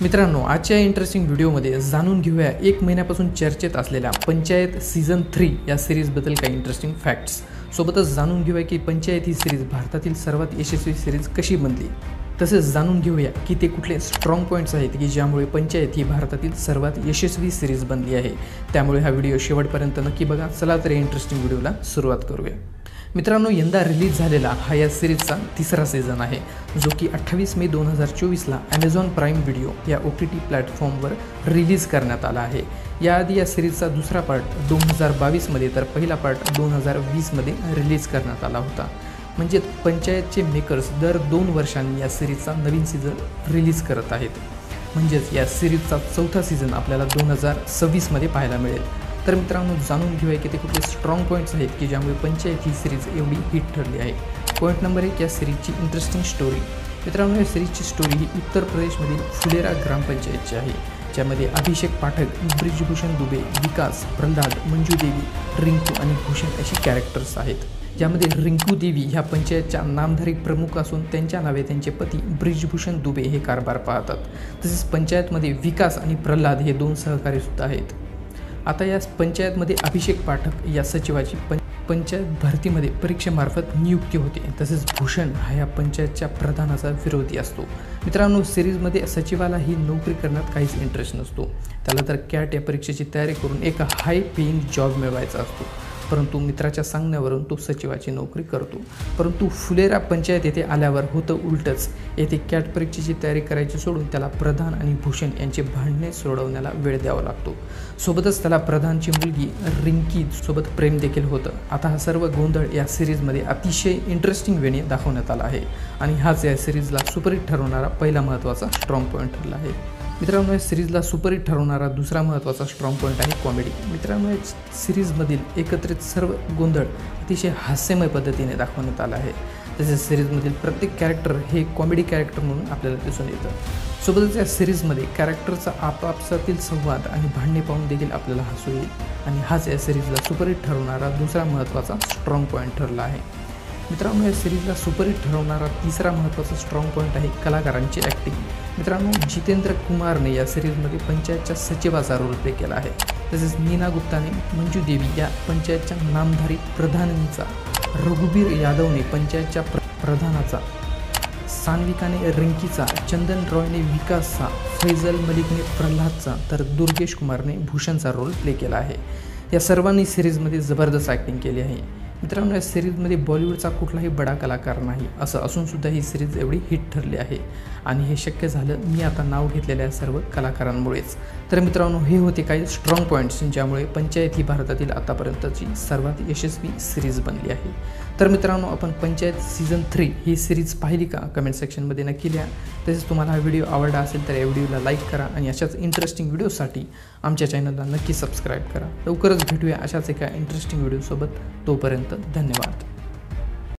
मित्रांनो, आजच्या इंटरेस्टिंग व्हिडिओमध्ये जाणून घेऊया 1 महिन्यापासून चर्चेत असलेल्या पंचायत सीझन 3 या सिरीजबद्दल काही इंटरेस्टिंग फॅक्ट्स. सोबतच जाणून घेऊया की पंचायत ही सिरीज भारतातील सर्वात यशस्वी सिरीज कशी बनली. तसेच जाणून घेऊया की ते कुठले स्ट्रॉंग पॉईंट्स आहेत की ज्यामुळे पंचायत ही भारतातील सर्वात यशस्वी सिरीज बनली आहे. त्यामुळे हा व्हिडिओ शेवटपर्यंत नक्की बघा. चला तर या इंटरेस्टिंग व्हिडिओला सुरुवात करूया. मित्रांनो, यंदा रिलीज झालेला हा या सिरीजचा तिसरा सीझन आहे, जो की 28 मे 2024ला ॲमेझॉन प्राईम व्हिडिओ या OTT प्लॅटफॉर्मवर रिलीज करण्यात आला आहे. याआधी या सिरीजचा दुसरा पार्ट 2022मध्ये तर पहिला पार्ट 2020मध्ये रिलीज करण्यात आला होता. म्हणजे पंचायतचे मेकर्स दर 2 वर्षांनी या सिरीजचा नवीन सीझन रिलीज करत आहेत. म्हणजेच या सिरीजचा चौथा सीझन आपल्याला 2026मध्ये पाहायला मिळेल. तर मित्रांनो, जाणून घेऊया की ते कुठले स्ट्रॉंग पॉईंट्स आहेत की ज्यामुळे पंचायत ही सिरीज एवढी हिट ठरली आहे. पॉईंट नंबर 1, या सिरीजची इंटरेस्टिंग स्टोरी. मित्रांनो, या सिरीजची स्टोरी ही उत्तर प्रदेशमधील फुलेरा ग्रामपंचायतची आहे, ज्यामध्ये अभिषेक पाठक, ब्रिजभूषण दुबे, विकास, प्रल्हाद, मंजू देवी, रिंकू आणि भूषण अशी कॅरेक्टर्स आहेत. ज्यामध्ये रिंकू देवी ह्या पंचायतच्या नामधारी प्रमुख असून त्यांच्या नावे त्यांचे पती ब्रिजभूषण दुबे हे कारभार पाहतात. तसेच पंचायतमध्ये विकास आणि प्रल्हाद हे 2 सहकारीसुद्धा आहेत. आता या पंचायतमध्ये अभिषेक पाठक या सचिवाची पंचायत भरतीमध्ये परीक्षेमार्फत नियुक्ती होते. तसेच भूषण हा या पंचायतच्या प्रधानाचा विरोधी असतो. मित्रांनो, सिरीजमध्ये सचिवाला ही नोकरी करण्यात काहीच इंटरेस्ट नसतो. त्याला तर कॅट या परीक्षेची तयारी करून एक हाय पेईंग जॉब मिळवायचा असतो. परंतु मित्राच्या सांगण्यावरून तो सचिवाची नोकरी करतो. परंतु फुलेरा पंचायत येथे आल्यावर होतं उलटंच. येथे कॅट परीक्षेची तयारी करायची सोडून त्याला प्रधान आणि भूषण यांचे भांडणे सोडवण्याला वेळ द्यावा लागतो. सोबतच त्याला प्रधानची मुलगी रिंकी सोबत प्रेम देखील होतं. आता हा सर्व गोंधळ या सिरीजमध्ये अतिशय इंटरेस्टिंग वेने दाखवण्यात आला आहे आणि हाच या सिरीजला सुपरहिट ठरवणारा पहिला महत्त्वाचा स्ट्रॉंग पॉईंट ठरला आहे. मित्रांनो, या सिरीजला सुपरहिट ठरवणारा दुसरा महत्त्वाचा स्ट्रॉंग पॉईंट आहे कॉमेडी. मित्रांनो, या सिरीजमधील एकत्रित सर्व गोंधळ अतिशय हास्यमय पद्धतीने दाखवण्यात आला आहे. तसेच सिरीजमधील प्रत्येक कॅरेक्टर हे कॉमेडी कॅरेक्टर म्हणून आपल्याला दिसून येतं. सोबतच या सिरीजमध्ये कॅरेक्टरचा आपापसातील संवाद आणि भांडणे पाहून देखील आपल्याला हसू येईल आणि हाच या सिरीजला सुपरहिट ठरवणारा दुसरा महत्त्वाचा स्ट्रॉंग पॉईंट ठरला आहे. मित्रांनो, या सिरीजला सुपरहिट ठरवणारा तिसरा महत्त्वाचा स्ट्रॉंग पॉईंट आहे कलाकारांची ॲक्टिंग. मित्रांनो, जितेंद्र कुमारने या सिरीजमध्ये पंचायतच्या सचिवाचा रोल प्ले केला आहे. तसेच नीना गुप्ताने मंजू देवी या पंचायतच्या नामधारी प्रधानीचा, रघुबीर यादवने पंचायतच्या प्रधानाचा, सान्विकाने रिंकीचा, चंदन रॉयने विकासचा, फैजल मलिकने प्रल्हादचा तर दुर्गेश कुमारने भूषणचा रोल प्ले केला आहे. या सर्वांनी सिरीजमध्ये जबरदस्त ॲक्टिंग केली आहे. मित्रांनो, या सिरीजमध्ये बॉलिवूडचा कुठलाही बडा कलाकार नाही. असं असूनसुद्धा ही सिरीज एवढी हिट ठरली आहे आणि हे शक्य झालं मी आता नाव घेतलेल्या सर्व कलाकारांमुळेच. तर मित्रांनो, हे होते काही स्ट्रॉंग पॉईंट्स ज्यामुळे पंचायत ही भारतातील आतापर्यंतची सर्वात यशस्वी सिरीज बनली आहे. तर मित्रांनो, आपण पंचायत सीझन 3 ही सिरीज पाहिली का? कमेंट सेक्शनमध्ये नक्की लिहा. तसेच तुम्हाला हा व्हिडिओ आवडला असेल तर या व्हिडिओला लाईक करा आणि अशाच इंटरेस्टिंग व्हिडिओसाठी आमच्या चॅनलला नक्की सबस्क्राईब करा. लवकरच भेटूया अशाच एका इंटरेस्टिंग व्हिडिओसोबत. तोपर्यंत धन्यवाद.